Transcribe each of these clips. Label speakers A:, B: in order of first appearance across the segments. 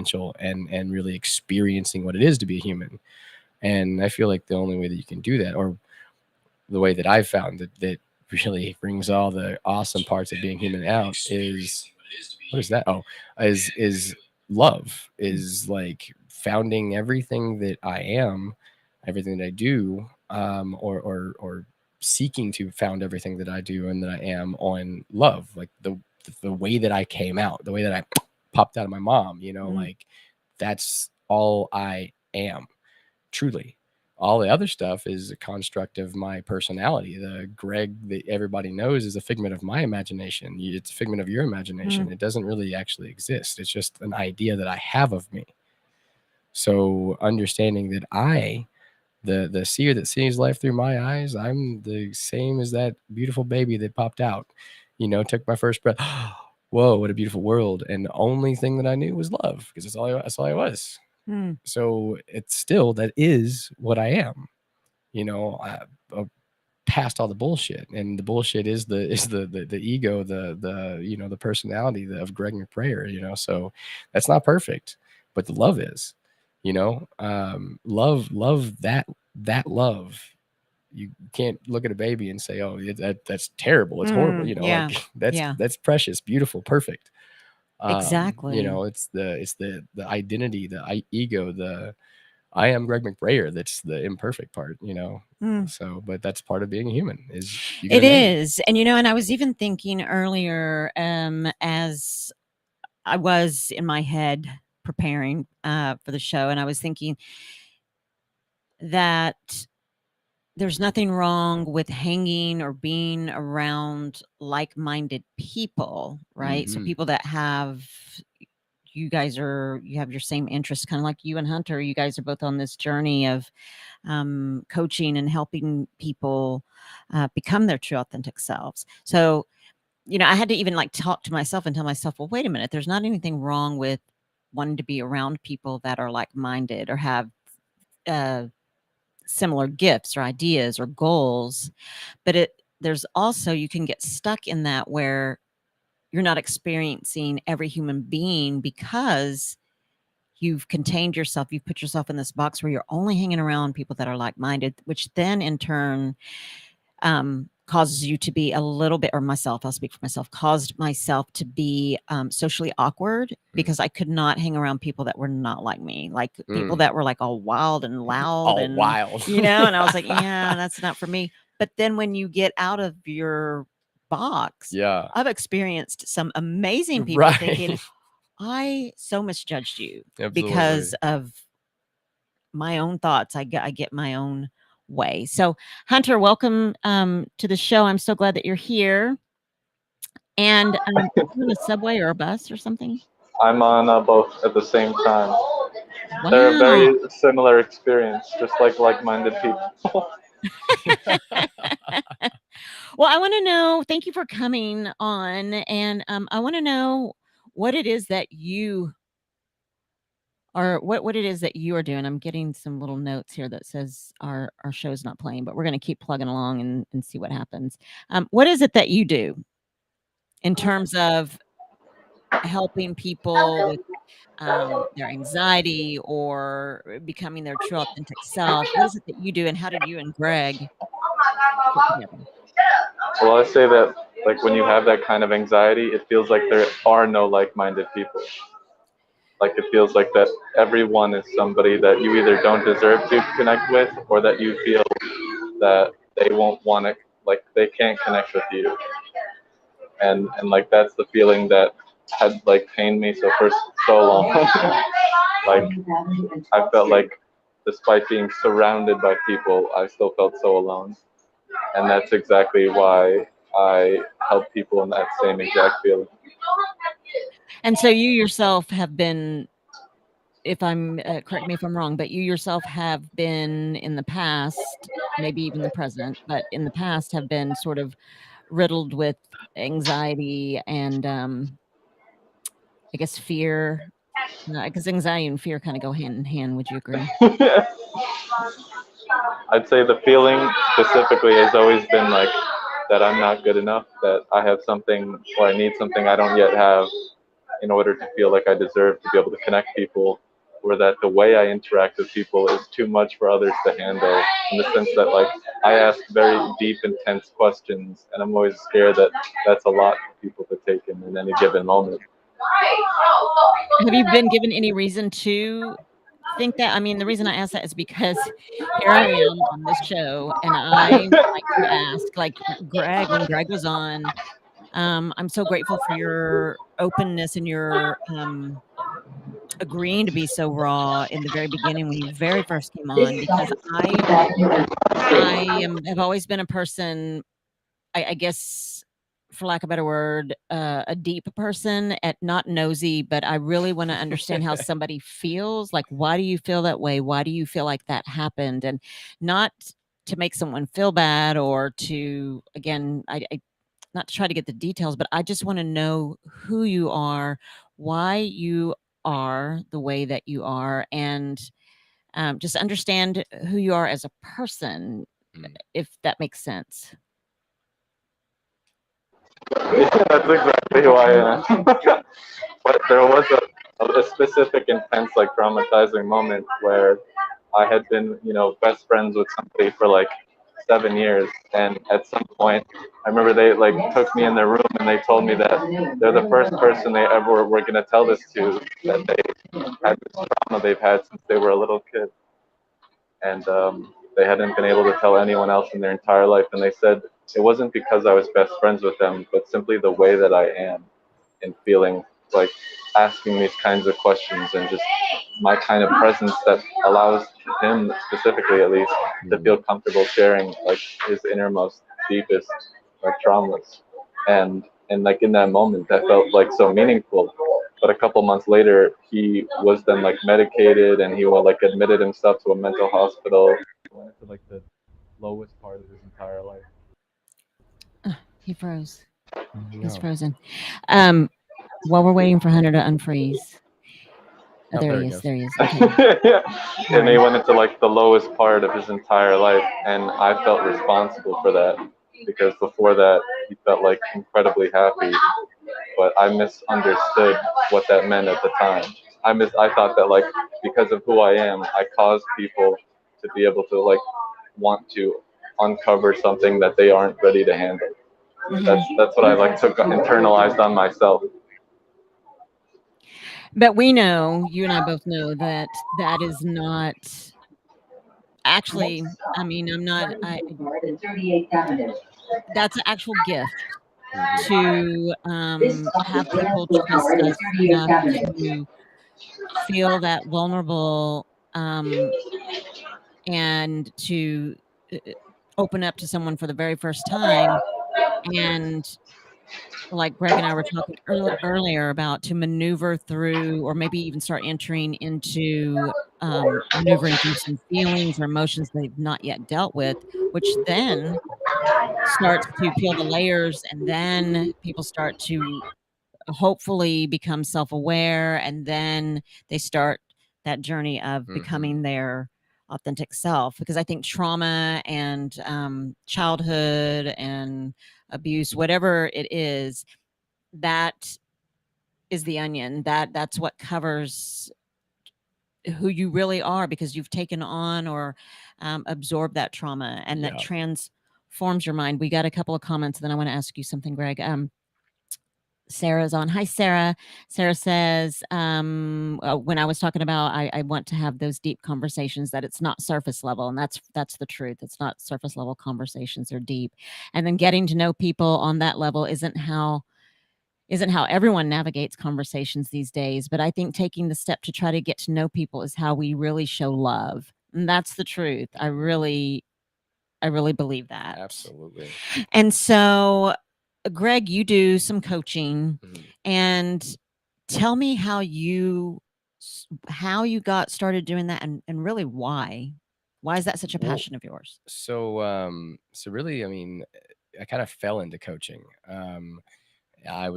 A: potential and really experiencing what it is to be a human. And I feel like the only way that you can do that, or the way that I've found that really brings all the awesome parts of being human out, is, what is that? Oh, is love, is like founding everything that I am, everything that I do, or seeking to found everything that I do and that I am on love, like the way that I came out, the way that I popped out of my mom, like that's all I am, truly. All the other stuff is a construct of my personality. The Greg that everybody knows is a figment of my imagination. It's a figment of your imagination. It doesn't really actually exist. It's just an idea that I have of me. So understanding that the seer that sees life through my eyes, I'm the same as that beautiful baby that popped out, took my first breath. Whoa, what a beautiful world. And the only thing that I knew was love, because that's all I was. So it's still, that is what I am, past all the bullshit. And the bullshit is the ego, the personality of Greg McBrayer, so that's not perfect, but the love is, love that love. You can't look at a baby and say, oh, that's terrible, it's horrible, like that's precious, beautiful, perfect.
B: Exactly.
A: It's the identity, the ego, the I am Greg McBrayer, that's the imperfect part, so, but that's part of being a human, is you
B: It
A: get a name.
B: is. And and I was even thinking earlier, as I was in my head preparing for the show, and I was thinking that there's nothing wrong with hanging or being around like-minded people, right? So people that have, you have your same interests, kind of like you and Hunter. You guys are both on this journey of coaching and helping people become their true authentic selves. So, I had to even like talk to myself and tell myself, well, wait a minute, there's not anything wrong with wanting to be around people that are like-minded or have similar gifts or ideas or goals. But there's also, you can get stuck in that where you're not experiencing every human being because you've contained yourself, you've put yourself in this box where you're only hanging around people that are like-minded, which then in turn causes you to be a little bit, or myself, I'll speak for myself, caused myself to be socially awkward because I could not hang around people that were not like me, like people that were like all wild and loud,
A: all
B: and
A: wild,
B: and I was like, yeah, that's not for me. But then when you get out of your box, I've experienced some amazing people thinking, I so misjudged you because of my own thoughts. I get my own way. So Hunter, welcome to the show. I'm so glad that you're here. And on a subway or a bus or something?
C: I'm on both at the same time.
B: Wow.
C: They're a very similar experience, just like-minded people.
B: Well, I want to know, thank you for coming on. And I want to know what it is that you or what it is that you are doing. I'm getting some little notes here that says our show's not playing, but we're going to keep plugging along and see what happens. What is it that you do in terms of helping people with their anxiety or becoming their true authentic self? What is it that you do, and how did you and Greg get together?
C: Well, I say that like when you have that kind of anxiety, it feels like there are no like-minded people. Like it feels like that everyone is somebody that you either don't deserve to connect with, or that you feel that they won't want to, like they can't connect with you. And like that's the feeling that had like pained me for so long. Like I felt like despite being surrounded by people, I still felt so alone. And that's exactly why I help people in that same exact feeling.
B: And so you yourself have been, if I'm correct me if I'm wrong, but you yourself have been in the past, maybe even the present, but in the past have been sort of riddled with anxiety and I guess fear, because anxiety and fear kind of go hand in hand. Would you agree?
C: I'd say the feeling specifically has always been like that I'm not good enough, that I have something or I need something I don't yet have, in order to feel like I deserve to be able to connect people, or that the way I interact with people is too much for others to handle, in the sense that like I ask very deep, intense questions, and I'm always scared that that's a lot for people to take in any given moment.
B: Have you been given any reason to think that? I mean, the reason I ask that is because here I am on this show, and I like to ask, like Greg, when Greg was on, I'm so grateful for your openness and your agreeing to be so raw in the very beginning when you very first came on, because have always been a person, I guess, for lack of a better word, a deep person, at not nosy, but I really want to understand how somebody feels. Like, why do you feel that way? Why do you feel like that happened? And not to make someone feel bad, or to, again, I not to try to get the details, but I just want to know who you are, why you are the way that you are, and just understand who you are as a person, if that makes sense.
C: Yeah, that's exactly who I am. But there was a specific intense, like traumatizing moment where I had been, best friends with somebody for like 7 years, and at some point, I remember they like took me in their room and they told me that they're the first person they ever were gonna tell this to, that they had this trauma they've had since they were a little kid, and they hadn't been able to tell anyone else in their entire life. And they said it wasn't because I was best friends with them, but simply the way that I am, and feeling like asking these kinds of questions, and just my kind of presence that allows him, specifically at least, to feel comfortable sharing like his innermost, deepest like traumas. And like in that moment, that felt like so meaningful. But a couple months later, he was then like medicated, and he was like admitted himself to a mental hospital. He went into like the lowest part of his entire life.
B: He froze. He's
A: No.
B: frozen. While we're waiting for Hunter to unfreeze. Oh,
A: Oh,
B: there
A: there
B: he
A: it
B: is.
A: goes.
B: There he is. Okay.
C: Yeah. And he
B: Sorry.
C: went into like the lowest part of his entire life, and I felt responsible for that, because before that he felt like incredibly happy, but I misunderstood what that meant at the time. I thought that like because of who I am, I caused people to be able to like want to uncover something that they aren't ready to handle. That's what I like took internalized on myself.
B: But we know, you and I both know, that that is not actually, I mean, that's an actual gift to have people trust us enough to feel that vulnerable, and to open up to someone for the very first time. And like Greg and I were talking earlier about, to maneuver through, or maybe even start entering into maneuvering through some feelings or emotions they've not yet dealt with, which then starts to peel the layers, and then people start to hopefully become self-aware, and then they start that journey of becoming their authentic self. Because I think trauma and childhood and abuse, whatever it is, that is the onion. That's what covers who you really are, because you've taken on or absorbed that trauma, and that transforms your mind. We got a couple of comments, then I want to ask you something, Greg. Sarah's on. Hi, Sarah. Sarah says, when I was talking about, I want to have those deep conversations, that it's not surface level. And that's the truth. It's not surface level conversations, are deep. And then getting to know people on that level isn't how everyone navigates conversations these days. But I think taking the step to try to get to know people is how we really show love. And that's the truth. I really believe that.
A: Absolutely.
B: And so, Greg, you do some coaching, and tell me how you got started doing that, and really why. Why is that such a passion of yours?
A: So really, I mean, I kind of fell into coaching. I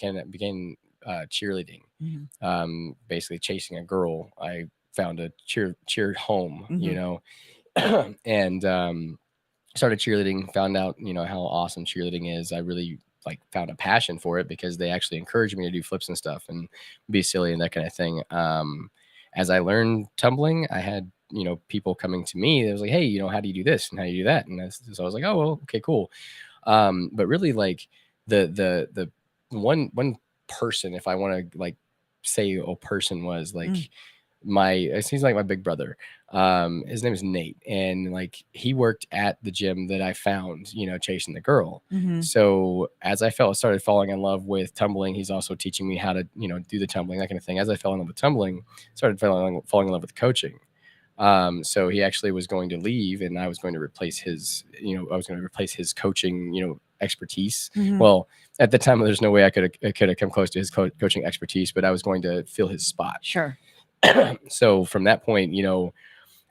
A: began cheerleading. Basically chasing a girl. I found a cheered home, and started cheerleading. Found out, how awesome cheerleading is. I really like found a passion for it because they actually encouraged me to do flips and stuff and be silly and that kind of thing. As I learned tumbling, I had, people coming to me that was like, hey, how do you do this and how do you do that? And so I was like, oh, well, okay, cool. But really, like the one person, if I want to like say a person, was like he's like my big brother. His name is Nate, and like he worked at the gym that I found, chasing the girl. So as I started falling in love with tumbling, he's also teaching me how to, do the tumbling, that kind of thing. As I fell in love with tumbling, started falling in love with coaching. So he actually was going to leave, and I was going to replace his, coaching, expertise. Well, at the time, there's no way I could have come close to his coaching expertise, but I was going to fill his spot.
B: Sure.
A: So from that point,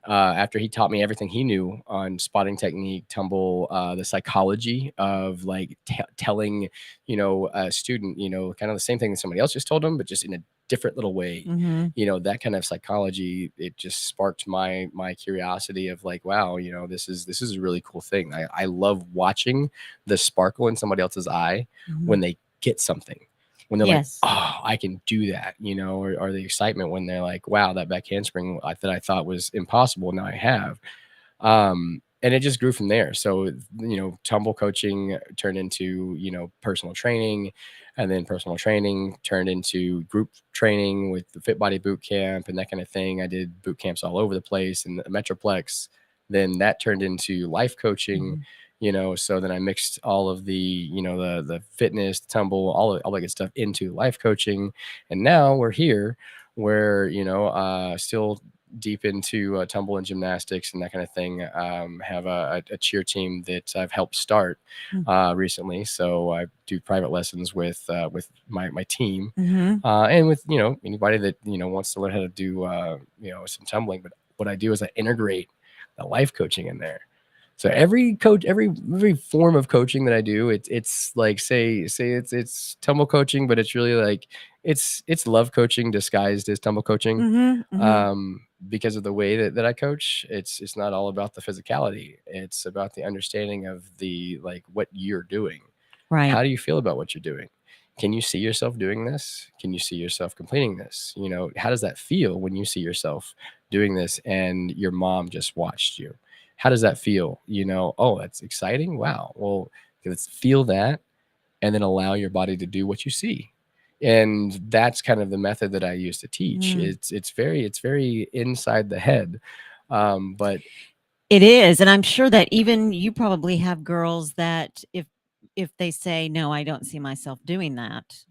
A: after he taught me everything he knew on spotting technique, tumble, the psychology of like telling, a student, kind of the same thing that somebody else just told them, but just in a different little way, that kind of psychology, it just sparked my curiosity of like, wow, this is a really cool thing. I love watching the sparkle in somebody else's eye when they get something. When they're like, oh, I can do that, or the excitement when they're like, wow, that back handspring that I thought was impossible, now I have. And it just grew from there. So, tumble coaching turned into, personal training, and then personal training turned into group training with the Fit Body Boot Camp and that kind of thing. I did boot camps all over the place in the Metroplex. Then that turned into life coaching. So then I mixed all of the, the fitness, the tumble, all that good stuff into life coaching. And now we're here where, still deep into tumble and gymnastics and that kind of thing. Have a cheer team that I've helped start recently. So I do private lessons with my team and with, anybody that, wants to learn how to do, some tumbling. But what I do is I integrate the life coaching in there. So every form of coaching that I do, it's like say it's tumble coaching, but it's really like it's love coaching disguised as tumble coaching. Because of the way that I coach, it's not all about the physicality. It's about the understanding of the like what you're doing.
B: Right.
A: How do you feel about what you're doing? Can you see yourself doing this? Can you see yourself completing this? How does that feel when you see yourself doing this and your mom just watched you? How does that feel? Oh, that's exciting. Wow. Well, let's feel that and then allow your body to do what you see. And that's kind of the method that I use to teach. It's very inside the head. But
B: it is. And I'm sure that even you probably have girls that if they say, no, I don't see myself doing that,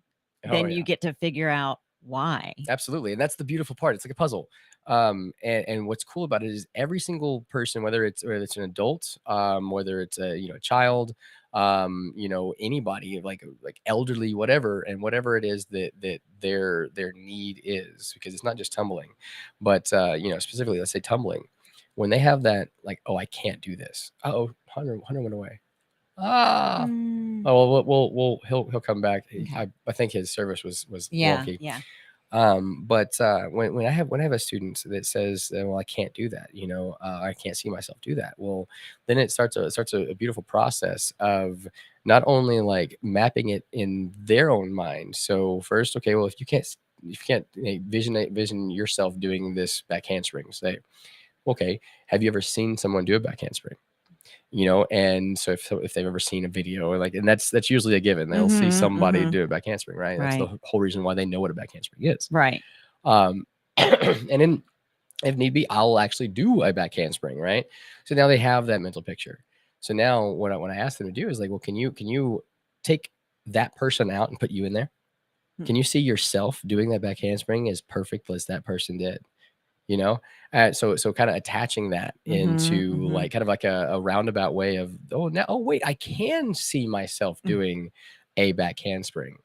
B: then you get to figure out why.
A: Absolutely. And that's the beautiful part. It's like a puzzle. And what's cool about it is every single person, whether it's an adult, whether it's a child, anybody like elderly, whatever, and whatever it is that their need is, because it's not just tumbling, but specifically, let's say tumbling, when they have that like, oh, I can't do this. Hunter went away. Oh, well, he'll come back. Okay. I think his service was wonky.
B: Yeah.
A: But when I have a student that says, well, I can't do that, I can't see myself do that. Well, then it starts a beautiful process of not only like mapping it in their own mind. So first, okay, well, if you can't vision yourself doing this back handspring, say, okay, have you ever seen someone do a back handspring? And so if they've ever seen a video or like, and that's usually a given, they'll see somebody do a back handspring, right? That's the whole reason why they know what a back handspring is.
B: Right.
A: And then if need be, I'll actually do a back handspring, right? So now they have that mental picture. So now what I ask them to do is like, well, can you take that person out and put you in there? Can you see yourself doing that back handspring as perfect as that person did? So kind of attaching that into like kind of like a roundabout way of, wait, I can see myself doing a back handspring.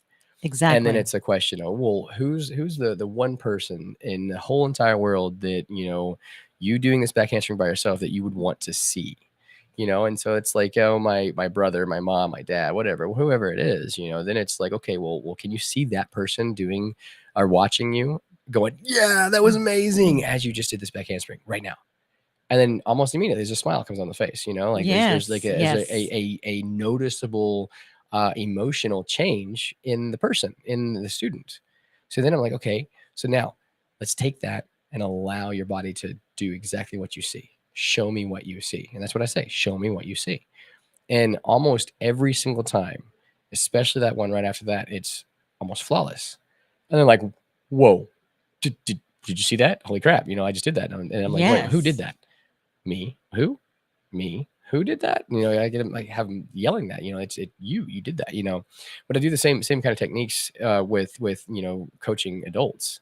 B: Exactly.
A: And then it's a question of, well, who's the one person in the whole entire world that, you doing this back handspring by yourself that you would want to see, and so it's like, oh, my brother, my mom, my dad, whatever, whoever it is, then it's like, okay, well, can you see that person doing or watching you going, yeah, that was amazing, as you just did this back handspring right now? And then almost immediately there's a smile comes on the face, like there's like a noticeable emotional change in the person, in the student. So then I'm like, okay, so now let's take that and allow your body to do exactly what you see. Show me what you see. And that's what I say, show me what you see. And almost every single time, especially that one right after that, it's almost flawless. And they're like, whoa, did you see that? Holy crap. I just did that. And I'm like, wait, who did that? Me? Who? Me? Who did that? I get them, like, have them yelling that, you did that, but I do the same kind of techniques with coaching adults.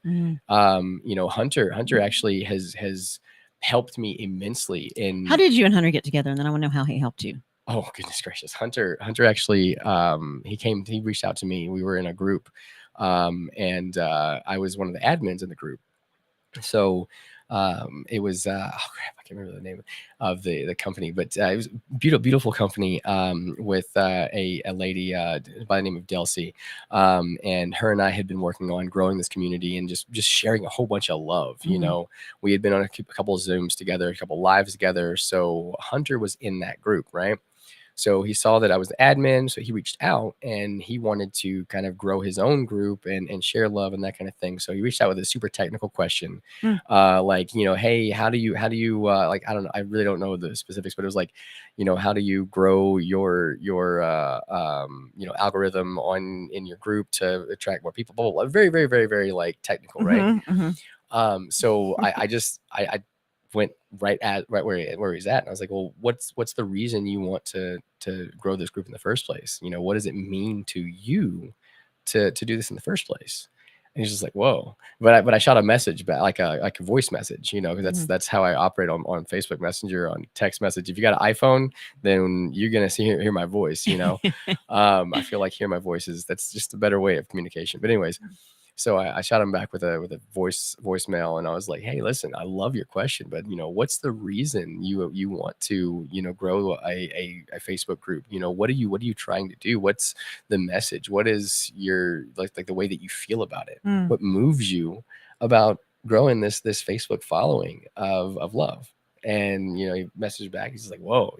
A: Hunter actually has helped me immensely in.
B: How did you and Hunter get together? And then I want to know how he helped you.
A: Oh, goodness gracious. Hunter actually, he reached out to me. We were in a group, and I was one of the admins in the group. So it was oh crap, I can't remember the name of the company, but it was beautiful company with a lady by the name of Delcy, and her and I had been working on growing this community and just sharing a whole bunch of love. We had been on a couple of Zooms together, a couple lives together. So Hunter was in that group, right? So he saw that I was the admin, so he reached out and he wanted to kind of grow his own group and share love and that kind of thing. So he reached out with a super technical question, like, hey, how do you like, I don't know, I really don't know the specifics, but it was like, how do you grow your algorithm in your group to attract more people? Blah, blah, blah. Very, very, very, very like technical, right? So I went right where he's at, and I was like, well, what's the reason you want to grow this group in the first place? What does it mean to you to do this in the first place? And he's just like, whoa. But I shot a message back, like a voice message, because that's how I operate on Facebook Messenger, on text message. If you got an iPhone, then you're gonna hear my voice. I feel like hearing my voice that's just a better way of communication. But anyways, so I shot him back with a voicemail, and I was like, hey, listen, I love your question, but what's the reason you want to grow a Facebook group? What are you trying to do? What's the message? What is your like the way that you feel about it? What moves you about growing this Facebook following of love? And he messaged back. He's like, whoa,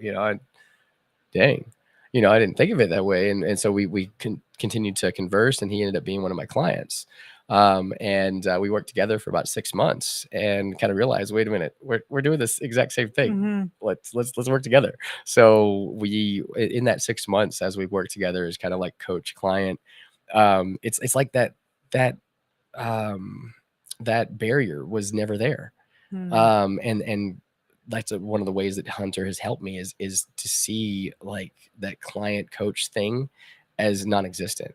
A: dang. I didn't think of it that way. And so we continued to converse, and he ended up being one of my clients. And we worked together for about 6 months and kind of realized, wait a minute, we're doing this exact same thing. Let's work together. So we, in that 6 months, as we worked together, is kind of like coach client. It's like that barrier was never there. And that's one of the ways that Hunter has helped me is to see like that client coach thing as non-existent.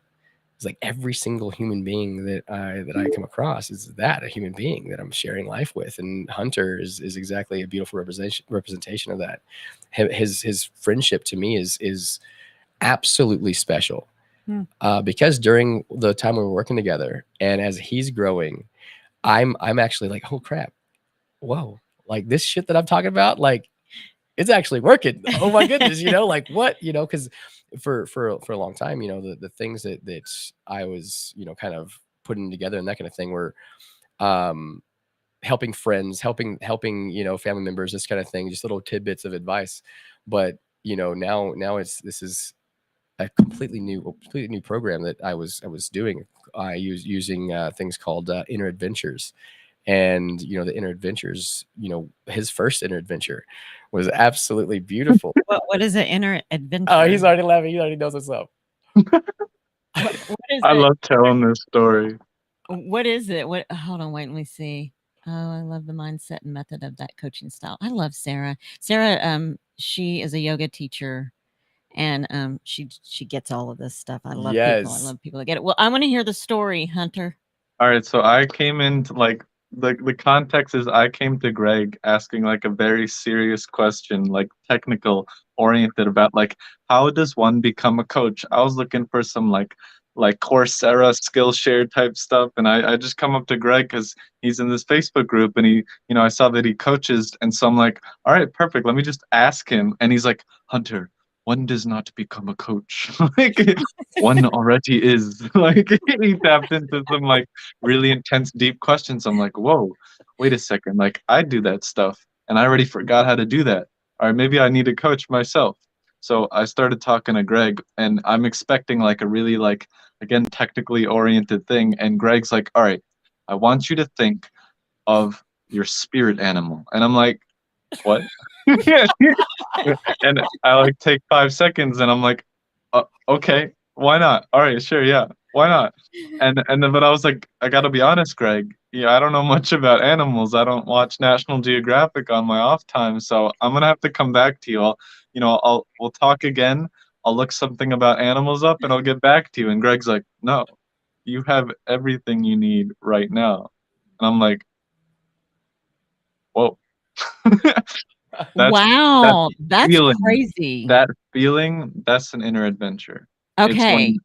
A: It's like every single human being that I come across is a human being that I'm sharing life with, and Hunter is exactly a beautiful representation of that. His friendship to me is absolutely special, because during the time we were working together, and as he's growing, I'm actually like, oh crap, whoa. Like this shit that I'm talking about, like it's actually working. Oh my goodness, like what, because for a long time, the things that I was, kind of putting together and that kind of thing were helping friends, helping, family members, this kind of thing, just little tidbits of advice. But, now this is a completely new program that I was doing. I using things called Inner Adventures. And the Inner Adventures, his first Inner Adventure was absolutely beautiful.
B: What is an Inner Adventure?
A: Oh, he's already laughing. He already knows what's up.
B: What is
C: I
B: it?
C: love telling this story.
B: What is it? Hold on, wait, let me see. Oh, I love the mindset and method of that coaching style. I love Sarah. Sarah, she is a yoga teacher, and she gets all of this stuff. I love people. I love people that get it. Well, I want to hear the story, Hunter.
C: All right, so I came into like the context is I came to Greg asking like a very serious question, like technical oriented, about like how does one become a coach. I was looking for some like Coursera Skillshare type stuff, and I just come up to Greg because he's in this Facebook group, and he, I saw that he coaches, and so I'm like, all right, perfect, let me just ask him. And he's like, Hunter, one does not become a coach. Like one already is. Like he tapped into some like really intense, deep questions. I'm like, whoa, wait a second. Like I do that stuff, and I already forgot how to do that. All right, maybe I need a coach myself. So I started talking to Greg, and I'm expecting like a really like, again, technically oriented thing. And Greg's like, all right, I want you to think of your spirit animal. And I'm like, what? And I like take 5 seconds, and I'm like, okay, why not? All right, sure, yeah, why not? And then, but I was like, I gotta be honest, Greg. Yeah, I don't know much about animals. I don't watch National Geographic on my off time, so I'm gonna have to come back to you. We'll talk again. I'll look something about animals up, and I'll get back to you. And Greg's like, no, you have everything you need right now. And I'm like, whoa. That's
B: Wow, that's
C: feeling.
B: crazy.
C: That feeling, that's an inner adventure.
B: Okay.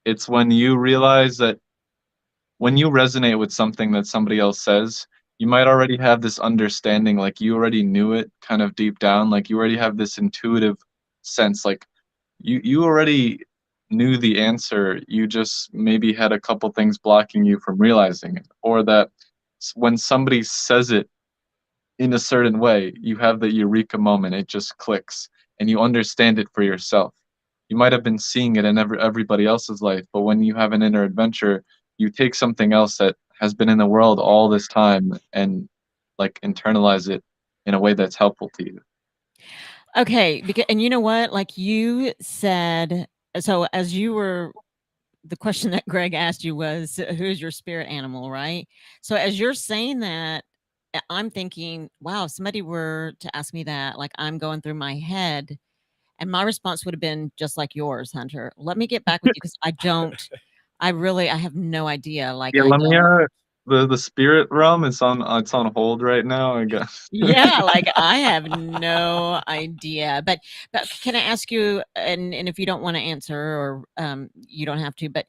C: It's when you realize that when you resonate with something that somebody else says, you might already have this understanding, like you already knew it kind of deep down, like you already have this intuitive sense, like you already knew the answer, you just maybe had a couple things blocking you from realizing it, or that when somebody says it in a certain way, you have the eureka moment, it just clicks, and you understand it for yourself. You might have been seeing it in everybody else's life, but when you have an inner adventure, you take something else that has been in the world all this time and like internalize it in a way that's helpful to you.
B: Okay, and you know what? Like you said, so as you were, the question that Greg asked you was, who's your spirit animal, right? So as you're saying that, I'm thinking, wow, if somebody were to ask me that, like I'm going through my head, and my response would have been just like yours, Hunter. Let me get back with you because I have no idea. Like
C: Yeah,
B: I
C: let me
B: don't.
C: the spirit realm, it's on hold right now, I guess.
B: Yeah, like I have no idea. But can I ask you, and if you don't want to answer, or you don't have to, but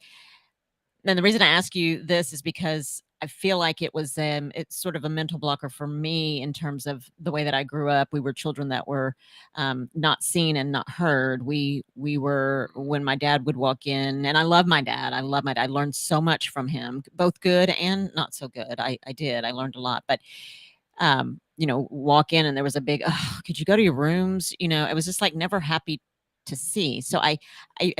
B: then the reason I ask you this is because I feel like it's sort of a mental blocker for me in terms of the way that I grew up. We were children that were not seen and not heard. We were, when my dad would walk in, and I love my dad. I love my dad. I learned so much from him, both good and not so good. I did. I learned a lot, but walk in and there was a big, oh, could you go to your rooms? It was just like never happy to see. So I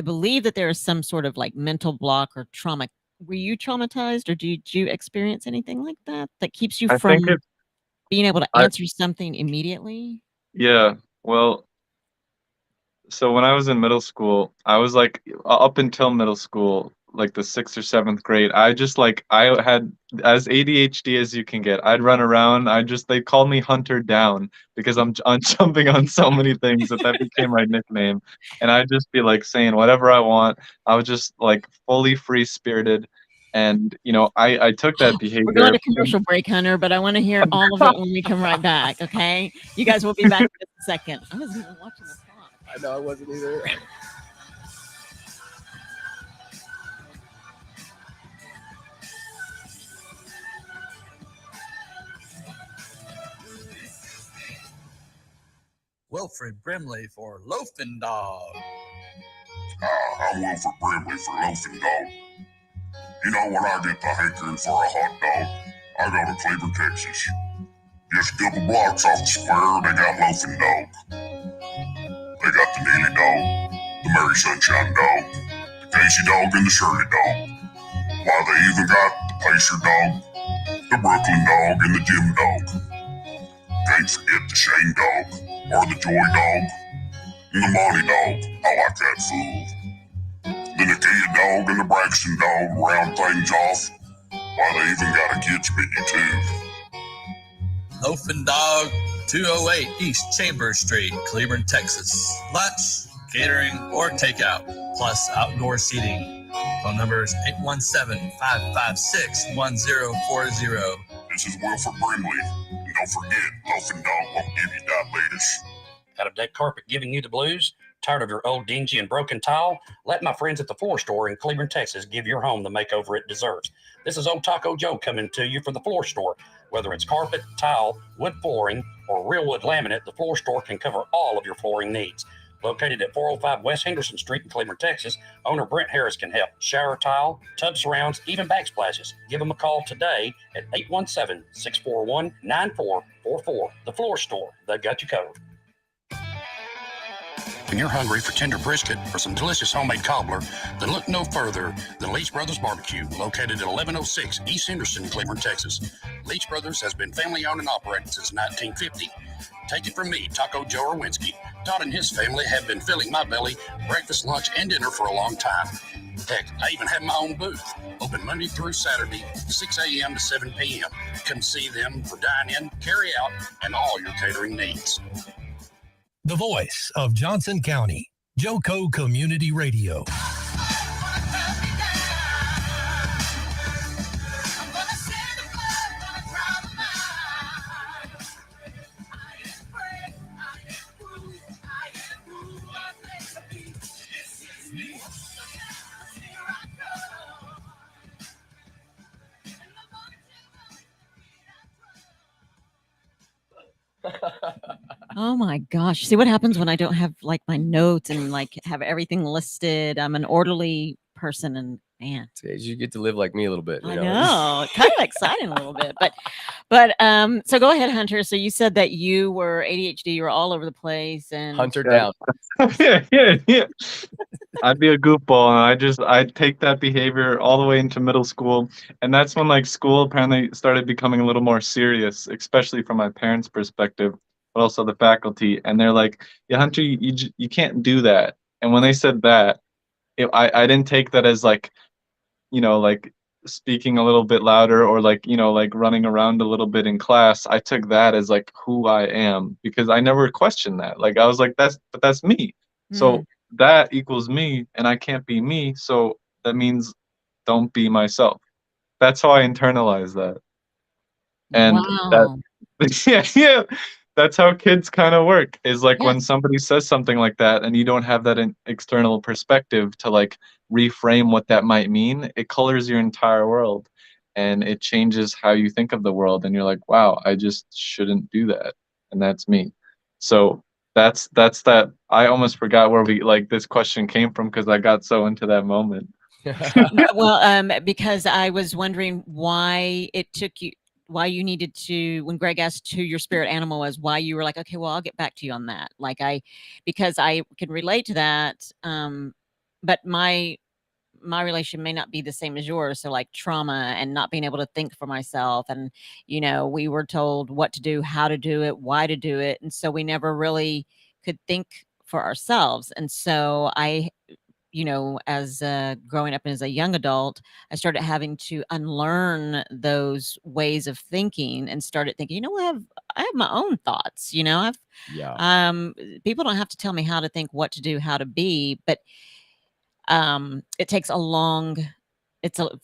B: believe that there is some sort of like mental block or trauma. Were you traumatized, or did you experience anything like that keeps you
C: I think
B: from being able to
C: I
B: answer something immediately?
C: yeah, well, so when I was in middle school, I was like up until middle school, like the 6th or 7th grade, I just like I had as ADHD as you can get. I'd run around. They called me Hunter Down because I'm jumping on so many things that became my nickname. And I'd just be like saying whatever I want. I was just like fully free spirited, and I took that
B: We're going
C: behavior.
B: to commercial break, Hunter, but I want to hear all of it when we come right back. Okay, you guys will be back in just a second. I wasn't even watching the clock.
A: I know I wasn't either.
D: Wilfred Brimley for Loafing Dog.
E: I'm Wilfred Brimley for Loafing Dog. When I get the hankering for a hot dog, I go to Cleveland, Texas. Just a couple blocks off the square, they got Loafing Dog. They got the Neely Dog, the Mary Sunshine Dog, the Casey Dog, and the Shirley Dog. Why, they even got the Pacer Dog, the Brooklyn Dog, and the Jim Dog. Can't forget the Shane Dog, or the Joy Dog, and the Monty Dog. I like that fool. Then the Kia Dog and the Braxton Dog round things off. Why, they even got a kids menu too.
D: Loafing Dog, 208 East Chambers Street, Cleveland, Texas. Lunch, catering, or takeout, plus outdoor seating. Phone number is 817-556-1040.
E: This is Wilfred Brimley. And don't forget, Loafing Dog won't give you diabetes.
F: Out of deck carpet giving you the blues? Tired of your old dingy and broken tile? Let my friends at the Floor Store in Cleveland, Texas give your home the makeover it deserves. This is Old Taco Joe coming to you from the Floor Store. Whether it's carpet, tile, wood flooring, or real wood laminate, the Floor Store can cover all of your flooring needs. Located at 405 West Henderson Street in Cleveland, Texas, owner Brent Harris can help. Shower tile, tub surrounds, even backsplashes. Give them a call today at 817-641-9444. The Floor Store, they got you covered. When you're hungry for tender brisket or some delicious homemade cobbler, then look no further than Leach Brothers Barbecue, located at 1106 East Henderson, Cleveland, Texas. Leach Brothers has been family-owned and operated since 1950. Take it from me, Taco Joe Orwinski. Todd and his family have been filling my belly breakfast, lunch, and dinner for a long time. Heck, I even have my own booth, open Monday through Saturday, 6 a.m. to 7 p.m. Come see them for dine-in, carry-out, and all your catering needs.
G: The voice of Johnson County, Joco Community Radio.
B: Oh my gosh. See what happens when I don't have like my notes and like have everything listed. I'm an orderly person, and man,
A: You get to live like me a little bit. You
B: I
A: know?
B: know. It's kind of exciting a little bit. But so go ahead, Hunter. So you said that you were ADHD, you were all over the place, and
A: Hunter down.
C: yeah. I'd be a goofball, and I'd take that behavior all the way into middle school, and that's when like school apparently started becoming a little more serious, especially from my parents' perspective, but also the faculty. And they're like, "Yeah, Hunter, you can't do that." And when they said that, I didn't take that as like, like speaking a little bit louder or like, like running around a little bit in class. I took that as like who I am, because I never questioned that. Like I was like, that's me. So that equals me, and I can't be me. So that means don't be myself. That's how I internalize that. And
B: wow.
C: yeah, that's how kids kind of work, is like
B: Yeah.
C: when somebody says something like that and you don't have that external perspective to like reframe what that might mean, it colors your entire world and it changes how you think of the world. And you're like, wow, I just shouldn't do that. And that's me. So that's that. I almost forgot where this question came from, because I got so into that moment.
B: Well, because I was wondering why it took you, why you needed to, when Greg asked who your spirit animal was, why you were like, okay, well, I'll get back to you on that. Because I can relate to that. But my relation may not be the same as yours. So like trauma and not being able to think for myself. And, we were told what to do, how to do it, why to do it. And so we never really could think for ourselves. And so as growing up as a young adult, I started having to unlearn those ways of thinking and started thinking, I have my own thoughts, people don't have to tell me how to think, what to do, how to be, but it takes for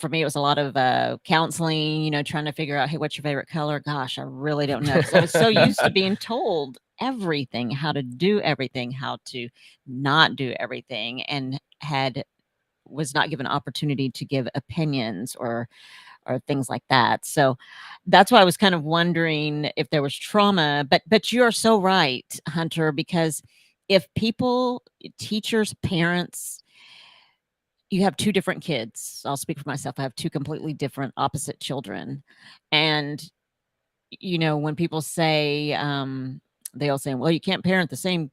B: me, it was a lot of counseling, trying to figure out, hey, what's your favorite color? Gosh, I really don't know. 'Cause I was so used to being told everything, how to do everything, how to not do everything, and was not given opportunity to give opinions or things like that. So that's why I was kind of wondering if there was trauma, but you're so right, Hunter, because if people, teachers, parents, you have two different kids. I'll speak for myself. I have two completely different opposite children. And, when people say, they all say, well, you can't parent the same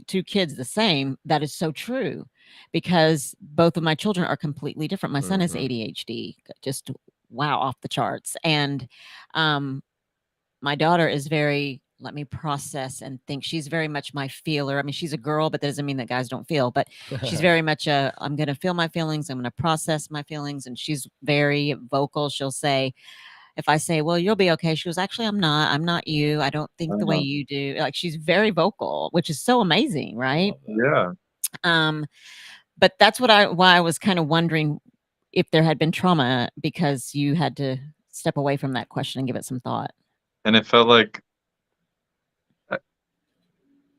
B: two kids the same. That is so true, because both of my children are completely different. My son has ADHD, just wow, off the charts. And my daughter is very, let me process and think. She's very much my feeler. I mean, she's a girl, but that doesn't mean that guys don't feel, but she's very much I'm going to feel my feelings. I'm going to process my feelings. And she's very vocal. She'll say, if I say, well, you'll be okay, she goes, actually, I'm not you. I don't think the way you do. Like, she's very vocal, which is so amazing. Right.
C: Yeah.
B: But that's why I was kind of wondering if there had been trauma, because you had to step away from that question and give it some thought.
C: And it felt like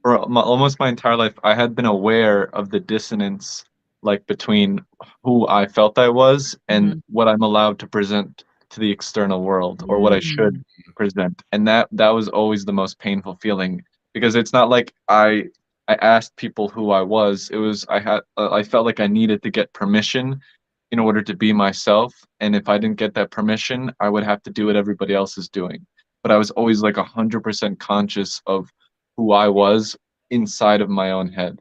C: for almost my entire life, I had been aware of the dissonance, like between who I felt I was and what I'm allowed to present to the external world, or what I should present. And that was always the most painful feeling, because it's not like I asked people who I was. It was I felt like I needed to get permission in order to be myself. And if I didn't get that permission, I would have to do what everybody else is doing. But I was always like 100% conscious of who I was inside of my own head.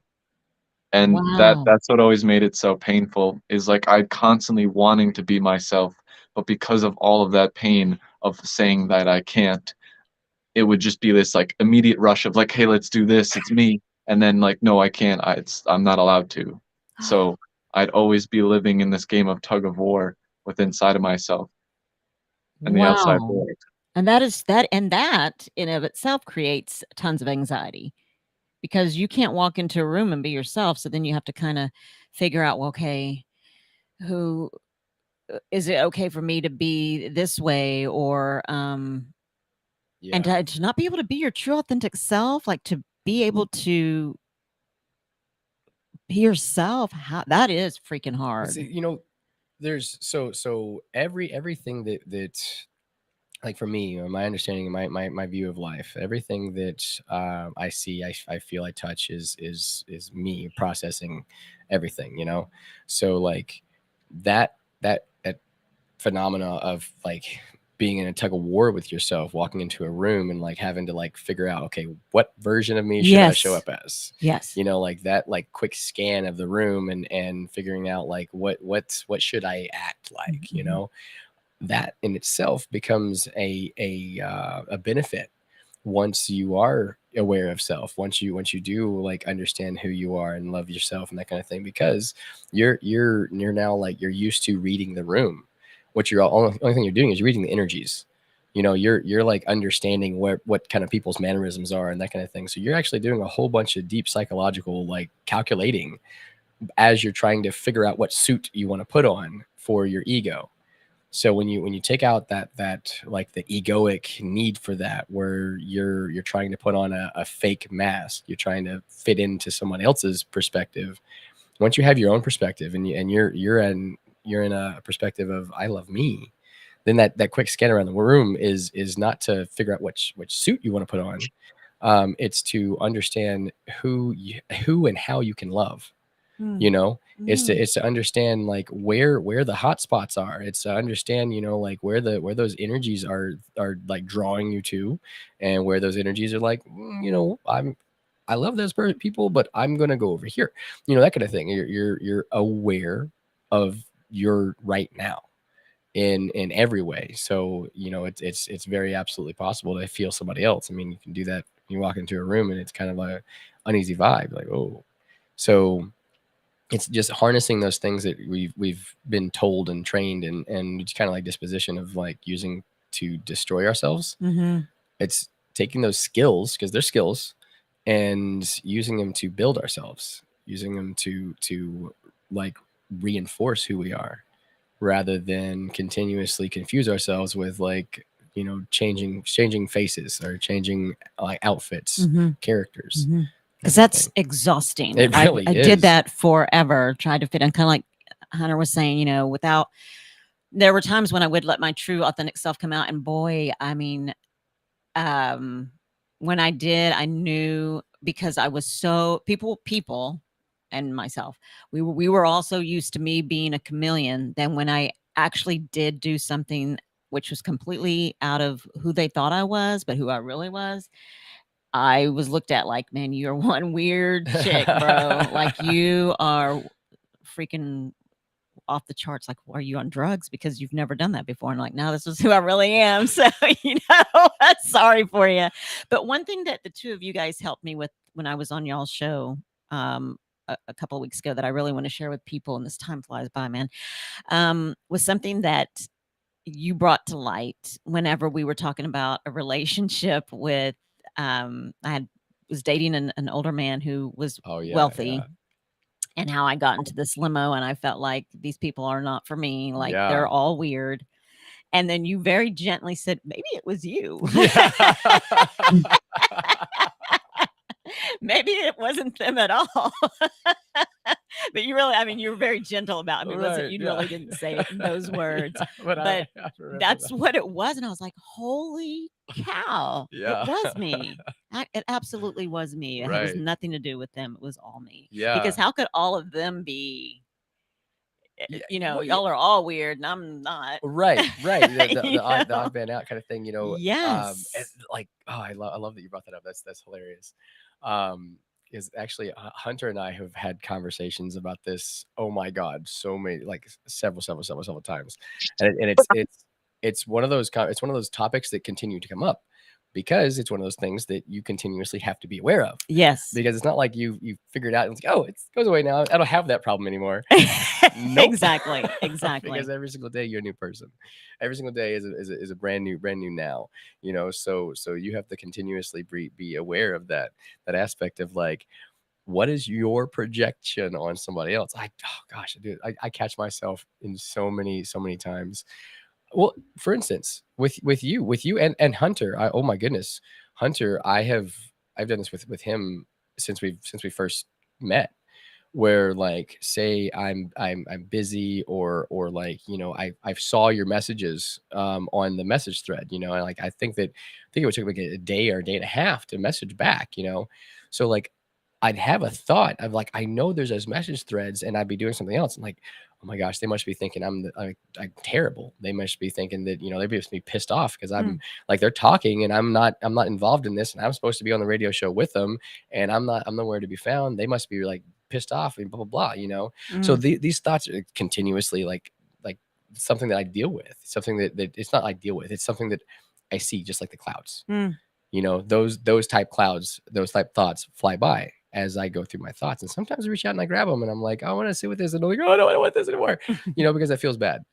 C: And
B: Wow.
C: that's what always made it so painful, is like I constantly wanting to be myself, but because of all of that pain of saying that I can't, it would just be this like immediate rush of like, hey, let's do this, it's me. And then like, no, I can't. I'm not allowed to. So I'd always be living in this game of tug of war with inside of myself and the outside
B: Wow.
C: world.
B: And that in of itself creates tons of anxiety, because you can't walk into a room and be yourself. So then you have to kind of figure out, well, okay, who is it okay for me to be this way, or and
A: Yeah.
B: to not be able to be your true authentic self, like to be able to be yourself. How that is freaking
A: Well,
B: hard.
A: see, there's so everything that like for me, my understanding, my view of life, everything that I see, I feel, I touch is me processing everything, So like that phenomena of like being in a tug of war with yourself, walking into a room and like having to like figure out, okay, what version of me should I show
B: Yes.
A: up as?
B: Yes.
A: Like that like quick scan of the room and figuring out like what should I act like,
B: Mhm.
A: that in itself becomes a benefit once you are aware of self, once you do like understand who you are and love yourself and that kind of thing, because you're now like you're used to reading the room. What you're only thing you're doing is you're reading the energies. You're like understanding what kind of people's mannerisms are and that kind of thing. So you're actually doing a whole bunch of deep psychological like calculating as you're trying to figure out what suit you want to put on for your ego. So when you take out that like the egoic need for that, where you're trying to put on a fake mask, you're trying to fit into someone else's perspective. Once you have your own perspective and you're in a perspective of I love me, then that quick scan around the room is not to figure out which suit you want to put on. It's to understand who and how you can love.
B: Mm.
A: It's to understand like where the hot spots are. It's to understand like where those energies are like drawing you to, and where those energies are like I love those people, but I'm gonna go over here, that kind of thing. You're aware of your right now in every way. So it's very absolutely possible to feel somebody else. I mean, you can do that. You walk into a room and it's kind of a uneasy vibe, like, oh. So it's just harnessing those things that we've been told and trained and it's kind of like disposition of like using to destroy ourselves.
B: Mm-hmm.
A: It's taking those skills, because they're skills, and using them to build ourselves, using them to like reinforce who we are, rather than continuously confuse ourselves with like changing faces or changing like outfits, characters.
B: Because that's exhausting.
A: It really
B: I
A: is.
B: did that forever, tried to fit in, kind of like Hunter was saying, without, there were times when I would let my true authentic self come out. And boy, I mean, when I did, I knew, because I was so people and myself, we were also used to me being a chameleon. Then when I actually did do something which was completely out of who they thought I was, but who I really was, I was looked at like, man, you're one weird chick, bro. Like, you are freaking off the charts. Like, are you on drugs? Because you've never done that before. And like, no, this is who I really am. So, sorry for you. But one thing that the two of you guys helped me with when I was on y'all's show a couple of weeks ago that I really want to share with people, and this time flies by, man, was something that you brought to light whenever we were talking about a relationship with was dating an older man who was wealthy.
A: Yeah.
B: And how I got into this limo and I felt like these people are not for me. Like, they're all weird. And then you very gently said, maybe it was you. Maybe it wasn't them at all. But you really, I mean, you were very gentle about it.
A: Right,
B: You really didn't say it in those words. But
A: I
B: that's
A: that.
B: what it was. And I was like, holy cow.
A: Yeah.
B: It was me. It absolutely was me. It was
A: Right.
B: nothing to do with them. It was all me.
A: Yeah.
B: Because how could all of them be,
A: Well,
B: y'all are all weird and I'm not.
A: Right. The odd
B: know?
A: man out kind of thing,
B: Yes.
A: and like, oh, I love that you brought that up. That's hilarious. is actually Hunter and I have had conversations about this. Oh my God, so many, like several times, and it's one of those it's one of those topics that continue to come up because it's one of those things that you continuously have to be aware of.
B: Yes.
A: Because it's not like you figured out and it's like, oh, it goes away now. I don't have that problem anymore. Nope.
B: Exactly.
A: Because every single day you're a new person. Every single day is a brand new now. So you have to continuously be aware of that aspect of like, what is your projection on somebody else? Oh gosh, dude, I catch myself in so many times. Well, for instance, with you and Hunter, oh my goodness, Hunter, I've done this with him since we first met, where like, say I'm busy or like, I saw your messages on the message thread, and like I think it would take like a day or a day and a half to message back, so like I'd have a thought of like, I know there's those message threads and I'd be doing something else. And like, oh my gosh, they must be thinking I'm terrible. They must be thinking that, they must be pissed off because I'm like, they're talking and I'm not involved in this. And I'm supposed to be on the radio show with them. And I'm nowhere to be found. They must be like pissed off and blah, blah, blah, So these thoughts are continuously like something that I deal with, something that it's not I deal with. It's something that I see just like the clouds, those type clouds, those type thoughts fly by as I go through my thoughts. And sometimes I reach out and I grab them and I'm like, I want to see what this is. And I'm like, oh no, I don't want this anymore. Because it feels bad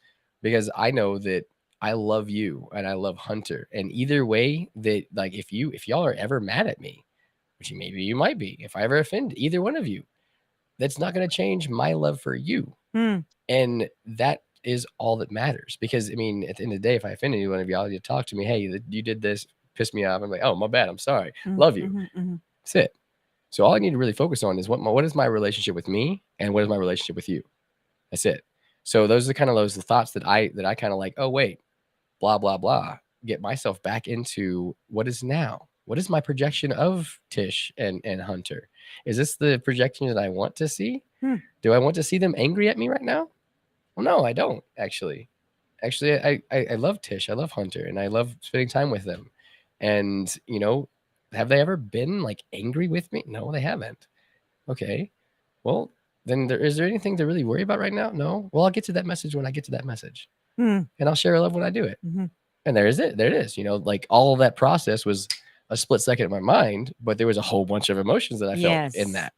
A: because I know that I love you and I love Hunter. And either way that like, if y'all are ever mad at me, which maybe you might be, if I ever offend either one of you, that's not going to change my love for you. And that is all that matters. Because I mean, at the end of the day, if I offend any one of y'all, you talk to me, hey, you did this, pissed me off. I'm like, oh, my bad. I'm sorry. Love you. That's it. So all I need to really focus on is what is my relationship with me and what is my relationship with you. That's it. So those are kind of the thoughts that I kind of like, oh, wait, blah, blah, blah. Get myself back into what is now. What is my projection of Tish and Hunter? Is this the projection that I want to see? Do I want to see them angry at me right now? Well, no, I don't actually. Actually, I love Tish. I love Hunter and I love spending time with them. And, have they ever been like angry with me? No, they haven't. Okay. Well, then is there anything to really worry about right now? No. Well, I'll get to that message when I get to that message. And I'll share love when I do it. And there it is. Like all of that process was a split second in my mind, but there was a whole bunch of emotions that I felt in that,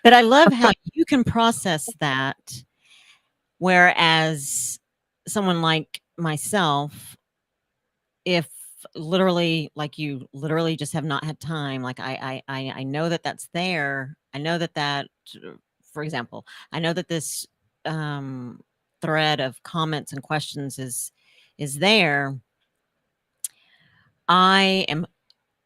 B: But I love how you can process that. Whereas someone like myself, if literally like you literally just have not had time, like I know that that's there. I know that for example, I know that this thread of comments and questions is there. I am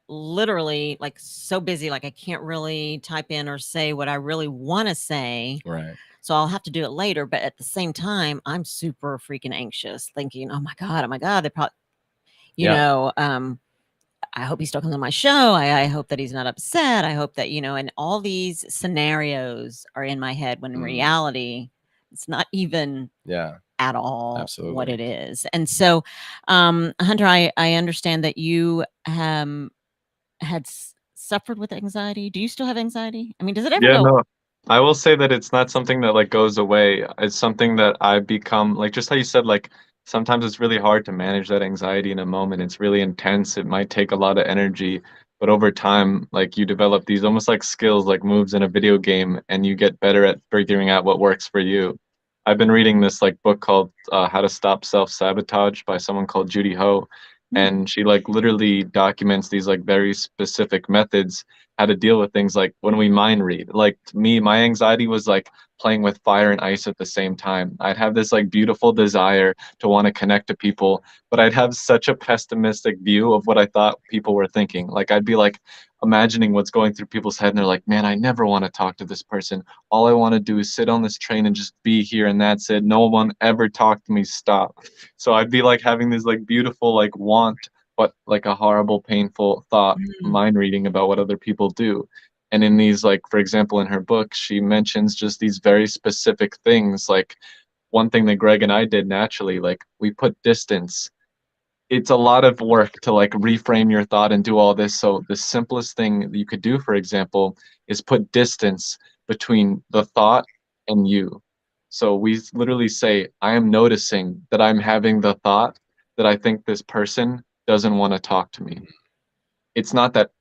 B: literally like so busy, like I can't really type in or say what I really want to say.
A: Right.
B: So I'll have to do it later. But at the same time, I'm super freaking anxious, thinking, oh my God, they probably, I hope he still comes on my show. I hope that he's not upset. I hope that, and all these scenarios are in my head when in reality, it's not even at all what it is. And so, Hunter, I understand that you had suffered with anxiety. Do you still have anxiety? I mean, does it ever go?
C: No. I will say that it's not something that like goes away. It's something that I become like, just how you said, like sometimes it's really hard to manage that anxiety in a moment. It's really intense. It might take a lot of energy, but over time, like you develop these almost like skills, like moves in a video game, and you get better at figuring out what works for you. I've been reading this like book called How to Stop Self-Sabotage by someone called Judy Ho. And she like literally documents these like very specific methods how to deal with things like when we mind read. Like to me, my anxiety was like playing with fire and ice at the same time. I'd have this like beautiful desire to want to connect to people, but I'd have such a pessimistic view of what I thought people were thinking. Like I'd be like imagining what's going through people's head and they're like, man, I never want to talk to this person. All I want to do is sit on this train and just be here and that's it. No one ever talk to me, stop. So I'd be like having this like beautiful like want, but like a horrible, painful thought, mind reading about what other people do. And in these, like, for example, in her book, she mentions just these very specific things. Like one thing that Greg and I did naturally, like we put distance it's a lot of work to like reframe your thought and do all this. So the simplest thing that you could do, for example, is put distance between the thought and you. So we literally say, I am noticing that I'm having the thought that I think this person doesn't want to talk to me. It's not that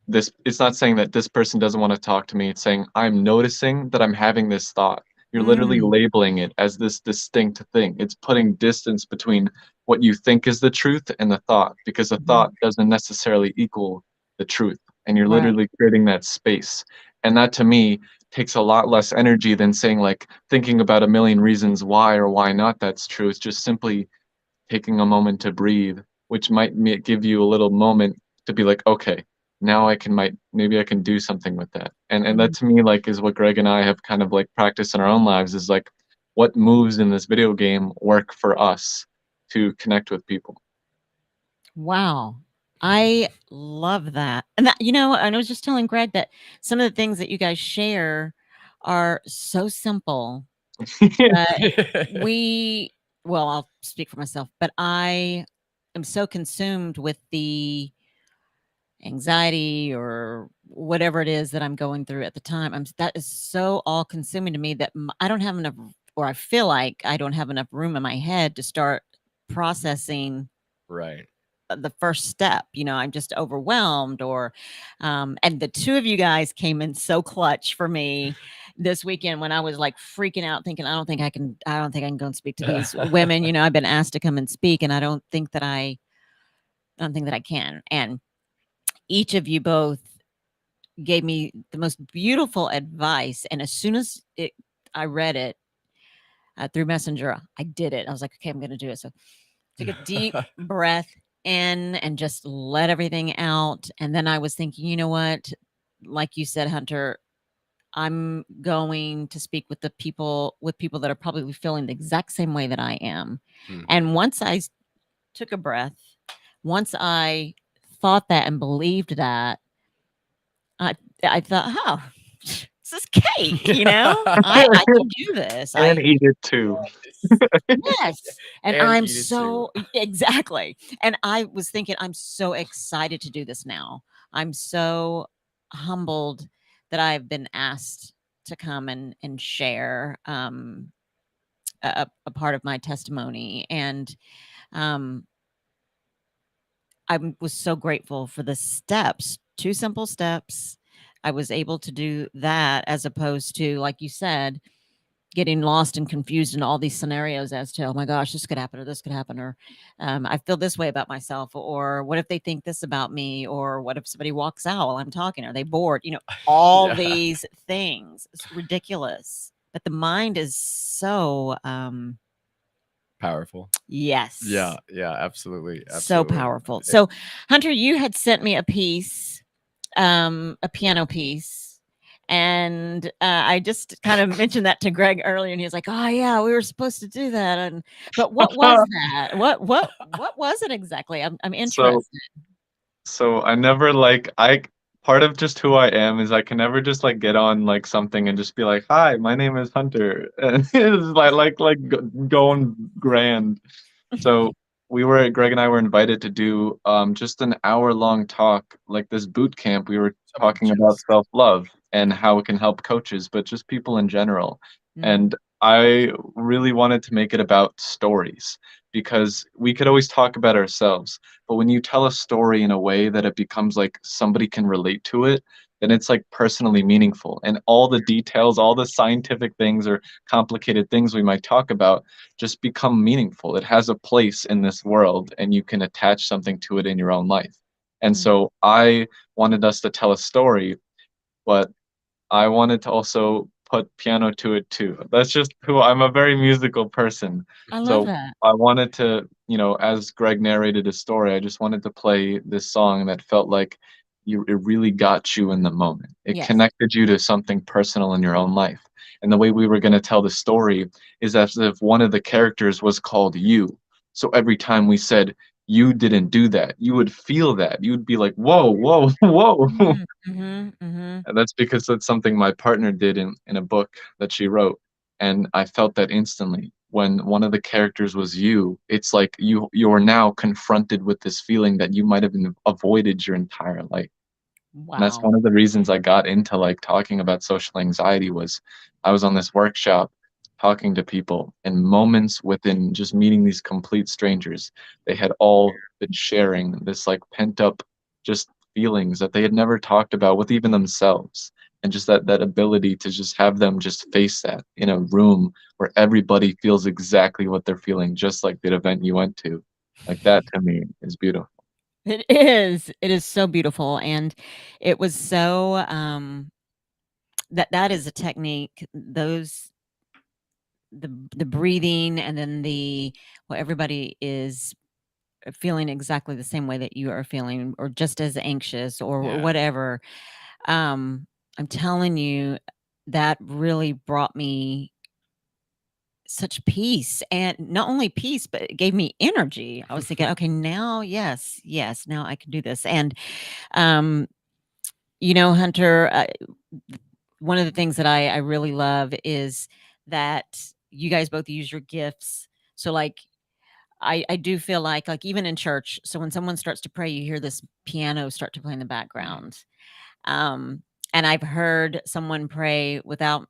C: it's not saying that this person doesn't want to talk to me. It's saying I'm noticing that I'm having this thought. You're literally
B: Mm,
C: labeling it as this distinct thing. It's putting distance between what you think is the truth and the thought, because the
B: mhm.
C: thought doesn't necessarily equal the truth. And you're
B: Right.
C: literally creating that space. And that to me takes a lot less energy than saying like thinking about a million reasons why or why not that's true. It's just simply taking a moment to breathe, which might give you a little moment to be like, okay, now maybe I can do something with that. And that
B: Mhm.
C: to me like is what Greg and I have kind of like practiced in our own lives, is like what moves in this video game work for us to connect with people.
B: Wow. I love that. And that, and I was just telling Greg that some of the things that you guys share are so simple, but we, well, I'll speak for myself, but I am so consumed with the anxiety or whatever it is that I'm going through at the time. That is so all consuming to me that I don't have enough, or I feel like I don't have enough room in my head to start processing
A: Right.
B: the first step. I'm just overwhelmed, and the two of you guys came in so clutch for me this weekend when I was like freaking out, thinking, I don't think I can go and speak to these women. I've been asked to come and speak, and I don't think that I can. And each of you both gave me the most beautiful advice. And as soon as I read it through Messenger, I did it. I was like, okay, I'm going to do it. So took a deep breath in and just let everything out. And then I was thinking, you know what? Like you said, Hunter, I'm going to speak with people that are probably feeling the exact same way that I am. And once I took a breath, once I thought that and believed that, I thought, oh, this is cake, I can do this.
C: And eat it too.
B: Yes. And
A: And
B: I'm
A: eat it too.
B: so exactly. And I was thinking, I'm so excited to do this now. I'm so humbled that I've been asked to come and share a part of my testimony. And um, I was so grateful for the steps, 2 simple steps. I was able to do that as opposed to, like you said, getting lost and confused in all these scenarios as to, oh my gosh, this could happen or this could happen, or I feel this way about myself, or what if they think this about me, or what if somebody walks out while I'm talking? Are they bored? All
A: Yeah.
B: these things. It's ridiculous. But the mind is so,
A: Powerful.
B: yes.
A: Yeah. Yeah. Absolutely.
B: So
A: Absolutely.
B: powerful. So, Hunter, you had sent me a piece, a piano piece, and I just kind of mentioned that to Greg earlier, and he was like, "Oh yeah, we were supposed to do that." But what was that? What was it exactly? I'm
C: So
B: interested.
C: So I never like I part of just who I am is I can never just like get on like something and just be like, "Hi, my name is Hunter." And it's going grand. So Greg and I were invited to do just an hour-long talk, like this boot camp. We were
A: Someone
C: talking about
A: just
C: self-love and how it can help coaches, but just people in general.
B: Mm,
C: And I really wanted to make it about stories, because we could always talk about ourselves, but when you tell a story in a way that it becomes like somebody can relate to it, then it's like personally meaningful. And all the details, all the scientific things or complicated things we might talk about just become meaningful. It has a place in this world, and you can attach something to it in your own life. And
B: mm.
C: so I wanted us to tell a story, but I wanted to also put piano to it too. That's just who I'm, a very musical person.
B: I love
C: So
B: that.
C: I wanted to, as Greg narrated his story, I just wanted to play this song that felt like it really got you in the moment. It
B: Yes.
C: connected you to something personal in your own life. And the way we were going to tell the story is as if one of the characters was called you. So every time we said, you didn't do that, you would feel that. You would be like, whoa, whoa, whoa.
B: Mm-hmm, mm-hmm.
C: And that's because that's something my partner did in a book that she wrote. And I felt that instantly. When one of the characters was you, it's like you're now confronted with this feeling that you might have been avoided your entire life. And that's
B: Wow.
C: one of the reasons I got into like talking about social anxiety was I was on this workshop talking to people, and moments within just meeting these complete strangers, they had all been sharing this like pent up just feelings that they had never talked about with even themselves. And just that ability to just have them just face that in a room where everybody feels exactly what they're feeling, just like the event you went to. Like that to me is beautiful.
B: It is. It is so beautiful, and it was so that is a technique. Those the breathing, and then everybody is feeling exactly the same way that you are feeling, or just as anxious, or
A: Yeah.
B: whatever. I'm telling you, that really brought me such peace, and not only peace, but it gave me energy. I was thinking, okay, now, yes, now I can do this. And um, Hunter, one of the things that I really love is that you guys both use your gifts. So, like, I do feel like even in church, so when someone starts to pray, you hear this piano start to play in the background. And I've heard someone pray without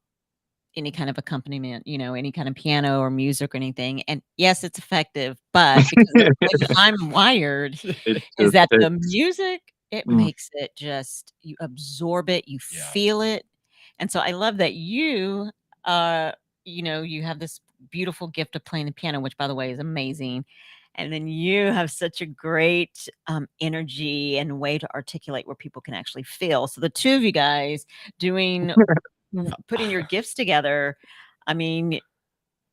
B: any kind of accompaniment, any kind of piano or music or anything. And yes, it's effective, but because the way I'm wired
C: It
B: is
C: just
B: that the
C: fits.
B: music, it
C: Mm.
B: makes it just, you absorb it, you
A: Yeah.
B: feel it. And so I love that uh, you have this beautiful gift of playing the piano, which by the way is amazing. And then you have such a great energy and way to articulate where people can actually feel. So the two of you guys doing putting your gifts together, I mean,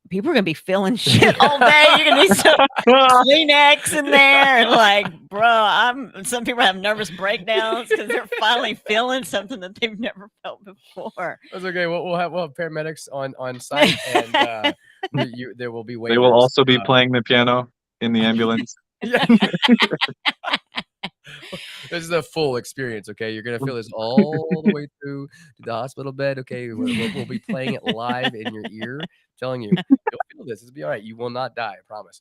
B: people are gonna be feeling shit all day. You're gonna need some Kleenex in there, and like, bro, some people have nervous breakdowns because they're finally feeling something that they've never felt before.
A: That's okay. We'll have paramedics on site, and there will be waivers.
C: They will also be playing the piano in the ambulance.
A: Yeah. This is a full experience. Okay, you're gonna feel this all the way through to the hospital bed. Okay, we'll be playing it live in your ear, telling you you'll feel this. It'll be all right. You will not die. I promise.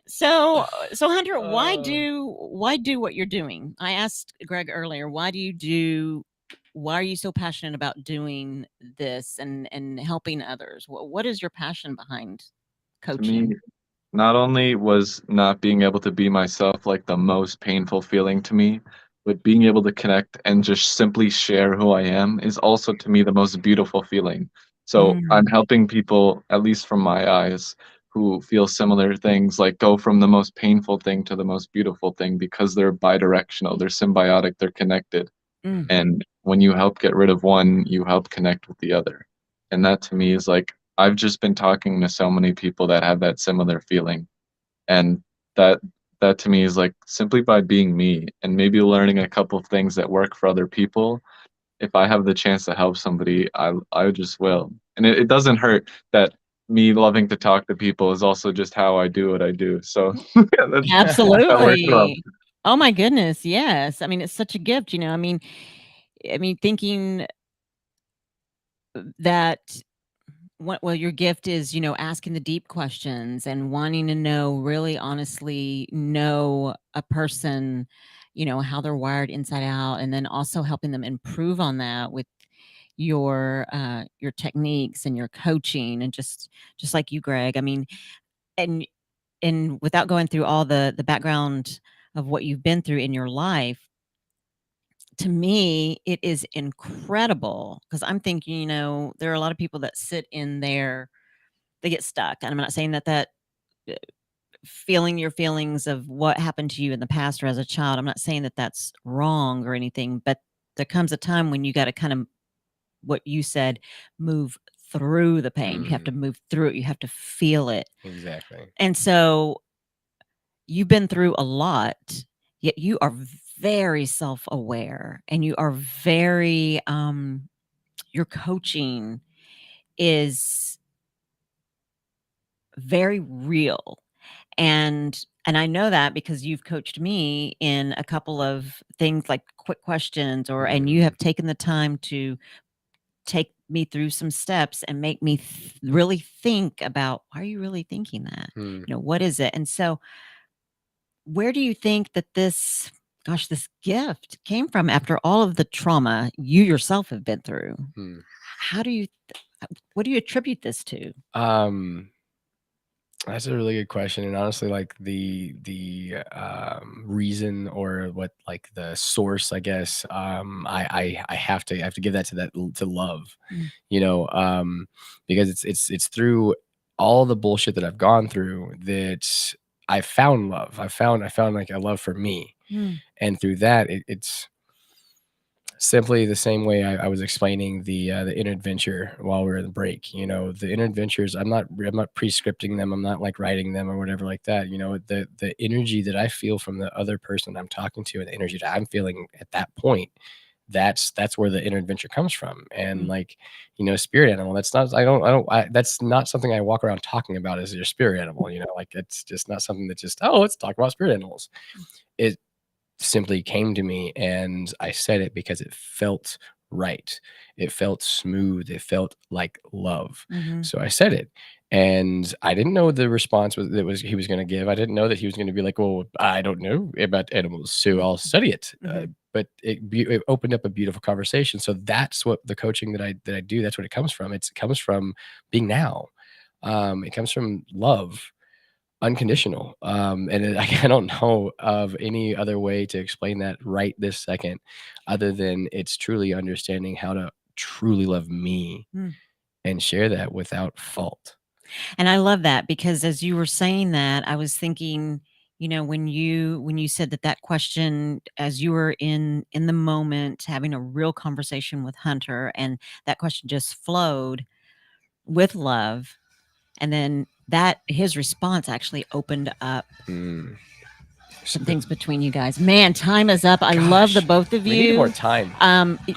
B: So Hunter, why
A: Uh,
B: do what you're doing? I asked Greg earlier, why are you so passionate about doing this and helping others? What is your passion behind
C: To
B: coaching?
C: me, not only was not being able to be myself like the most painful feeling to me, but being able to connect and just simply share who I am is also to me the most beautiful feeling. So I'm
B: Mm,
C: helping people, at least from my eyes, who feel similar things, like go from the most painful thing to the most beautiful thing because they're bidirectional, they're symbiotic, they're connected.
B: mm.
C: And when you help get rid of one, you help connect with the other. And that to me is like, I've just been talking to so many people that have that similar feeling. And that that to me is like simply by being me and maybe learning a couple of things that work for other people. If I have the chance to help somebody, I just will. And it doesn't hurt that me loving to talk to people is also just how I do what I do. So that works well.
B: Absolutely. Oh my goodness, yes. I mean, it's such a gift, I mean, thinking that your gift is, asking the deep questions and wanting to really honestly know a person, how they're wired inside out, and then also helping them improve on that with your techniques and your coaching, and just like you, Greg. I mean, and without going through all the background of what you've been through in your life, to me, it is incredible because I'm thinking, there are a lot of people that sit in there, they get stuck. And I'm not saying that uh, feeling your feelings of what happened to you in the past or as a child, I'm not saying that that's wrong or anything, but there comes a time when you got to kind of, what you said, move through the pain. You have to move through it. You have to feel it.
A: Exactly.
B: And so you've been through a lot, yet you are very self-aware, and you are very your coaching is very real. And I know that because you've coached me in a couple of things like quick questions, and you have taken the time to take me through some steps and make me really think about, why are you really thinking that?
A: Hmm.
B: What is it? And so where do you think that this gift came from after all of the trauma you yourself have been through?
A: Hmm.
B: How do you, what do you attribute this to?
A: That's a really good question, and honestly, like the reason or what like the source, I guess, I have to give that to love,
B: Mm.
A: because it's through all the bullshit that I've gone through that I found love. I found like a love for me,
B: Mm.
A: and through that, it's simply the same way I was explaining the inner adventure while we are in the break. The inner adventures, I'm not pre-scripting them. I'm not like writing them or whatever like that. The energy that I feel from the other person I'm talking to and the energy that I'm feeling at that point, that's where the inner adventure comes from. And
B: Mm.
A: like, spirit animal, that's not, that's not something I walk around talking about as your spirit animal, like it's just not something that just, oh, let's talk about spirit animals. It simply came to me and I said it because it felt right. It felt smooth. It felt like love.
B: Mhm.
A: So I said it. And I didn't know the response he was going to give. I didn't know that he was going to be like, well, I don't know about animals, so I'll study it.
B: Mhm.
A: But it opened up a beautiful conversation. So that's what the coaching that I do. That's what it comes from. It comes from being now. It comes from love, unconditional. I don't know of any other way to explain that right this second, other than it's truly understanding how to truly love me
B: Mm.
A: and share that without fault.
B: And I love that, because as you were saying that, I was thinking, when you said that question, as you were in the moment having a real conversation with Hunter, and that question just flowed with love, and then that his response actually opened up
A: Mm.
B: some things between you guys. Man, time is up. I love the
A: Gosh,
B: both of
A: We need more
B: you.
A: time.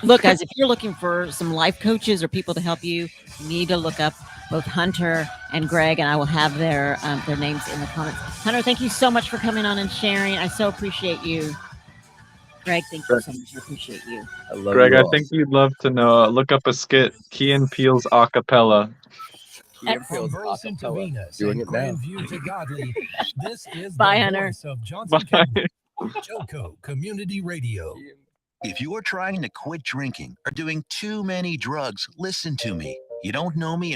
B: Look, guys, if you're looking for some life coaches or people to help you, you need to look up both Hunter and Greg, and I will have their names in the comments. Hunter, thank you so much for coming on and sharing. I so appreciate you. Greg, thank you so much. I appreciate you.
A: I love
C: Greg,
A: you
C: I
A: all.
C: think you'd love to know. Look up a skit, Key and Peele's acapella.
A: Key and
G: From
A: Peele's
G: birth into
A: acapella.
G: Venus
A: Doing
G: and
A: it now.
G: Grandview to Godly, this is
B: Bye,
G: the
B: Hunter.
G: voice of Johnson
C: Bye.
G: County, Joco Community Radio.
H: If you are trying to quit drinking or doing too many drugs, listen to me. You don't know me